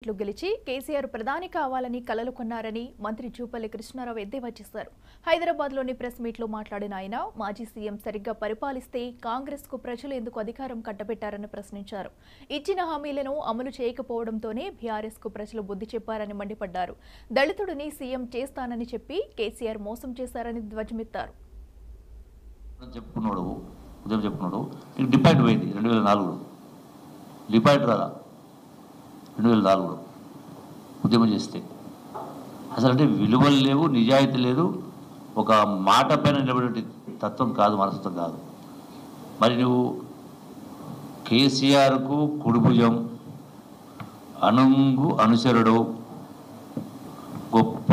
గెలిచి కేసీఆర్ ప్రధాని కావాలని కలలు కొన్నారని మంత్రి జూపల్లి కృష్ణారావు ఎద్దేవా చేశారు. హైదరాబాద్లోని ప్రెస్ మీట్లో మాట్లాడిన ఆయన మాజీ సీఎం సరిగ్గా పరిపాలిస్తే కాంగ్రెస్కు ప్రజలు ఎందుకు అధికారం కట్టబెట్టారని ప్రశ్నించారు. ఇచ్చిన హామీలను అమలు చేయకపోవడంతోనే బీఆర్ఎస్కు ప్రజలు బుద్ధి చెప్పారని మండిపడ్డారు. దళితుడిని సీఎం చేస్తానని చెప్పి కేసీఆర్ మోసం చేశారని ధ్వజమెత్తారు. ఉద్యమం చేస్తే అసలు అంటే విలువలు లేవు, నిజాయితీ లేదు, ఒక మాట పైన నిలబడే తత్వం కాదు, మనస్తత్వం కాదు. మరి నువ్వు కేసీఆర్కు కుడిభుజం, అనుంగు అనుసరుడు, గొప్ప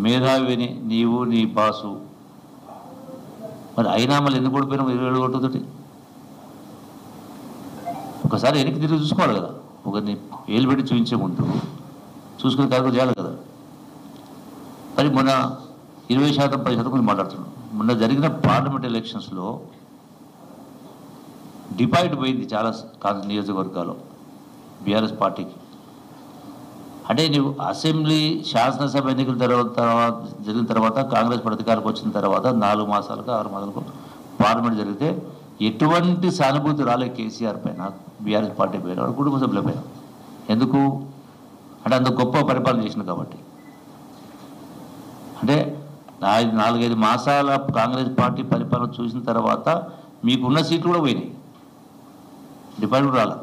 మేధావిని నీవు నీ బాసు, మరి అయినా మళ్ళీ ఎందుకు ఓడిపోయినావు 27 ఓట్లతోటి? ఒకసారి వెనక్కి తిరిగి చూసుకోవాలి కదా, ఒకరిని ఏలు పెట్టి చూపించే ముందు చూసుకుని కార్యక్రమం చేయాలి కదా. మరి మొన్న 20% 10% గురించి మాట్లాడుతున్నాం. మొన్న జరిగిన పార్లమెంట్ ఎలక్షన్స్లో డిపాజిట్ పోయింది చాలా నియోజకవర్గాల్లో బీఆర్ఎస్ పార్టీకి. అంటే నువ్వు అసెంబ్లీ శాసనసభ ఎన్నికల తర్వాత జరిగిన తర్వాత కాంగ్రెస్ అధికారంలోకి వచ్చిన తర్వాత 4 మాసాలకు 6 మాసాలకు పార్లమెంట్ జరిగితే ఎటువంటి సానుభూతి రాలేదు కేసీఆర్ పైన, బీఆర్ఎస్ పార్టీ పైన, కుటుంబ సభ్యుల పైన. ఎందుకు అంటే అంత గొప్ప పరిపాలన చేసింది కాబట్టి. అంటే 4-5 మాసాల కాంగ్రెస్ పార్టీ పరిపాలన చూసిన తర్వాత మీకున్న సీట్లు కూడా పోయినాయి, డిపాజిట్ రాల.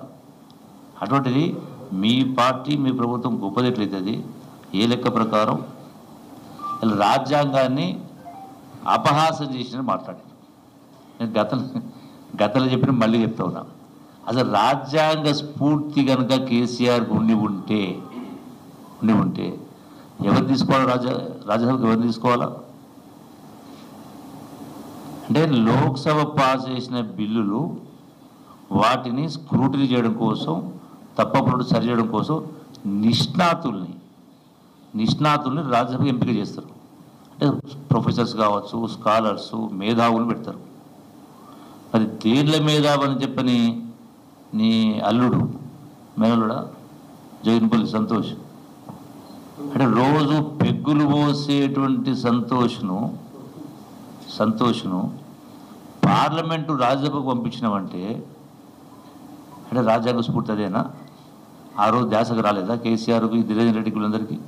అటువంటిది మీ పార్టీ మీ ప్రభుత్వం గొప్పది ఎట్లయితుంది? ఏ లెక్క ప్రకారం రాజ్యాంగాన్ని అపహాసం చేసిన మాట్లాడాను. నేను గతంలో చెప్పిన మళ్ళీ చెప్తా ఉన్నా. అసలు రాజ్యాంగ స్ఫూర్తి కనుక కేసీఆర్ ఉండి ఉంటే ఎవరు తీసుకోవాలి? రాజ్యసభకు ఎవరు తీసుకోవాలా? అంటే లోక్సభ పాస్ చేసిన బిల్లులు వాటిని స్క్రూటినీ చేయడం కోసం, తప్పకుండా సరి చేయడం కోసం నిష్ణాతుల్ని రాజ్యసభకు ఎంపిక చేస్తారు. అంటే ప్రొఫెసర్స్ కావచ్చు, స్కాలర్స్, మేధావులు పెడతారు. మరి దేళ్ల మేధావు అని చెప్పని నీ అల్లుడు మేనలుడా జగన్పల్లి సంతోష్, అంటే రోజు పెగ్గులు పోసేటువంటి సంతోష్ను పార్లమెంటు రాజ్యసభకు పంపించినామంటే అంటే రాజ్యాంగ స్ఫూర్తి అదేనా? ఆ రోజు ధ్యాసకు రాలేదా కేసీఆర్కి, దినేందర్ రెడ్డికి, వీళ్ళందరికీ?